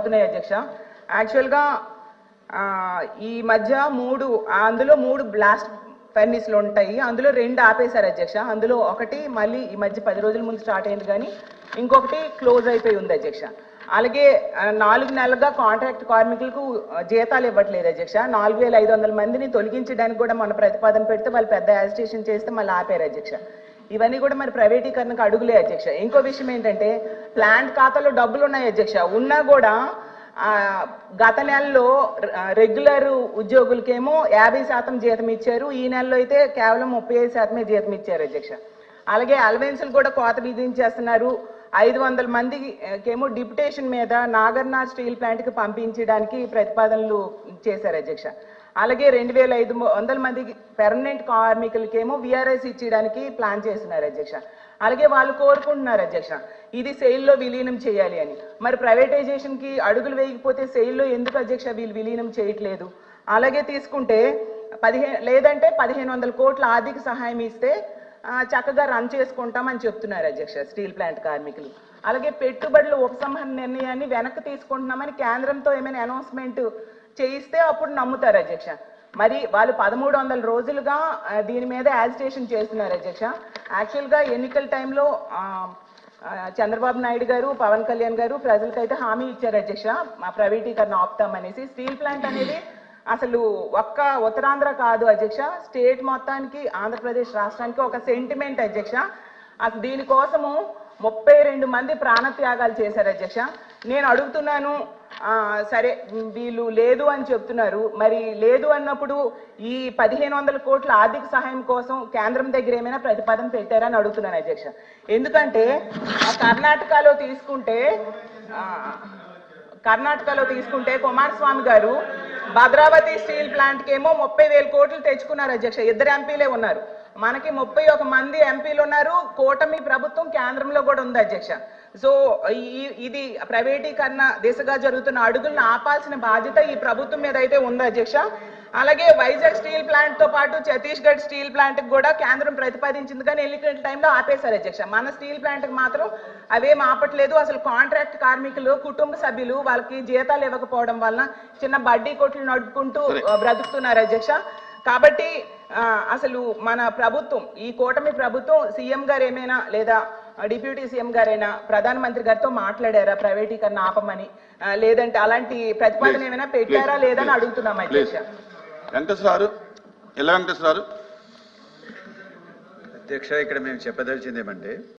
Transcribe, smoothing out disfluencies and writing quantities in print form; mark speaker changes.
Speaker 1: అవుతున్నాయి అధ్యక్ష. యాక్చువల్గా ఈ మధ్య అందులో మూడు బ్లాస్ట్ ఫర్నిస్లు ఉంటాయి. అందులో 2 ఆపేశారు అధ్యక్ష. అందులో ఒకటి మళ్ళీ ఈ మధ్య 10 రోజుల ముందు స్టార్ట్ అయింది, కానీ ఇంకొకటి క్లోజ్ అయిపోయి ఉంది అధ్యక్ష. అలాగే 4 నెలలుగా కాంట్రాక్ట్ కార్మికులకు జీతాలు ఇవ్వట్లేదు అధ్యక్ష. 4500 మందిని తొలగించడానికి కూడా మన ప్రతిపాదన పెడితే వాళ్ళు పెద్ద యాజిటేషన్ చేస్తే మళ్ళీ ఆపారు అధ్యక్ష. ఇవన్నీ కూడా మరి ప్రైవేటీకరణకు అడుగులే అధ్యక్ష. ఇంకో విషయం ఏంటంటే, ప్లాంట్ ఖాతాలో డబ్బులు ఉన్నాయి అధ్యక్ష. ఉన్నా కూడా గత నెలలో రెగ్యులర్ ఉద్యోగులకేమో 50% జీతం ఇచ్చారు. ఈ నెలలో అయితే కేవలం 35% జీతం ఇచ్చారు అధ్యక్ష. అలాగే అలవెన్సులు కూడా కోత విధించేస్తున్నారు. 500 మందికేమో డిప్యుటేషన్ మీద నాగర్నాథ్ స్టీల్ ప్లాంట్కి పంపించడానికి ప్రతిపాదనలు చేశారు అధ్యక్ష. అలాగే 2500 మందికి పెర్మనెంట్ కార్మికులకేమో విఆర్ఎస్ ఇచ్చేయడానికి ప్లాన్ చేస్తున్నారు అధ్యక్ష. అలాగే వాళ్ళు కోరుకుంటున్నారు అధ్యక్ష, ఇది సెయిల్లో విలీనం చేయాలి అని. మరి ప్రైవేటైజేషన్కి అడుగులు వేయకపోతే సెయిల్లో ఎందుకు అధ్యక్ష వీళ్ళు విలీనం చేయట్లేదు? అలాగే తీసుకుంటే 1500 కోట్ల ఆర్థిక సహాయం ఇస్తే చక్కగా రన్ చేసుకుంటామని చెప్తున్నారు అధ్యక్ష స్టీల్ ప్లాంట్ కార్మికులు. అలాగే పెట్టుబడుల ఉపసంహరణ నిర్ణయాన్ని వెనక్కి తీసుకుంటున్నామని కేంద్రంతో ఏమైనా అనౌన్స్మెంట్ చేయిస్తే అప్పుడు నమ్ముతారు అధ్యక్ష. మరి వాళ్ళు 1300 రోజులుగా దీని మీద యాజిటేషన్ చేస్తున్నారు అధ్యక్ష. యాక్చువల్గా ఎన్నికల టైంలో చంద్రబాబు నాయుడు గారు, పవన్ కళ్యాణ్ గారు ప్రజలకైతే హామీ ఇచ్చారు అధ్యక్ష, మా ప్రైవేటీకరణ ఆపుతామనేసి. స్టీల్ ప్లాంట్ అనేది అసలు ఒక్క ఉత్తరాంధ్ర కాదు అధ్యక్ష, స్టేట్ మొత్తానికి, ఆంధ్రప్రదేశ్ రాష్ట్రానికి ఒక సెంటిమెంట్ అధ్యక్ష. అసలు దీనికోసము 32 మంది ప్రాణత్యాగాలు చేశారు అధ్యక్ష. నేను అడుగుతున్నాను, సరే వీళ్ళు లేదు అని చెప్తున్నారు, మరి లేదు అన్నప్పుడు ఈ 1500 కోట్ల ఆర్థిక సహాయం కోసం కేంద్రం దగ్గర ఏమైనా ప్రతిపాదన పెట్టారని అడుగుతున్నాను అధ్యక్ష. ఎందుకంటే కర్ణాటకలో తీసుకుంటే కుమారస్వామి గారు భద్రావతి స్టీల్ ప్లాంట్కి ఏమో 30,000 కోట్లు తెచ్చుకున్నారు అధ్యక్ష. 2 ఎంపీలే ఉన్నారు. మనకి 31 మంది ఎంపీలు ఉన్నారు. కూటమి ప్రభుత్వం కేంద్రంలో కూడా ఉంది అధ్యక్ష. సో ఇది ప్రైవేటీకరణ దిశగా జరుగుతున్న అడుగులను ఆపాల్సిన బాధ్యత ఈ ప్రభుత్వం మీద అయితే ఉంది అధ్యక్ష. అలాగే వైజాగ్ స్టీల్ ప్లాంట్ తో పాటు ఛత్తీస్గఢ్ స్టీల్ ప్లాంట్ కి కూడా కేంద్రం ప్రతిపాదించింది, కానీ ఎన్నికల టైంలో ఆపేశారు అధ్యక్ష. మన స్టీల్ ప్లాంట్ కి మాత్రం అవేం ఆపట్లేదు. అసలు కాంట్రాక్ట్ కార్మికులు కుటుంబ సభ్యులు వాళ్ళకి జీతాలు ఇవ్వకపోవడం వలన చిన్న బడ్డీ కొట్లు నడుపుకుంటూ బ్రతుకుతున్నారు అధ్యక్ష. కాబట్టి అసలు మన ప్రభుత్వం, ఈ కూటమి ప్రభుత్వం, సీఎం గారు ఏమైనా లేదా డిప్యూటీ సీఎం గారైనా ప్రధానమంత్రి గారితో మాట్లాడారా ప్రైవేటీకరణ ఆపమని? లేదంటే అలాంటి ప్రతిపాదన ఏమైనా పెట్టారా లేదని అడుగుతున్నాం అధ్యక్ష.
Speaker 2: వెంకటేశ్వర గారు
Speaker 3: అధ్యక్ష, ఇక్కడ మేము చెప్పదలిచింది ఏమంటే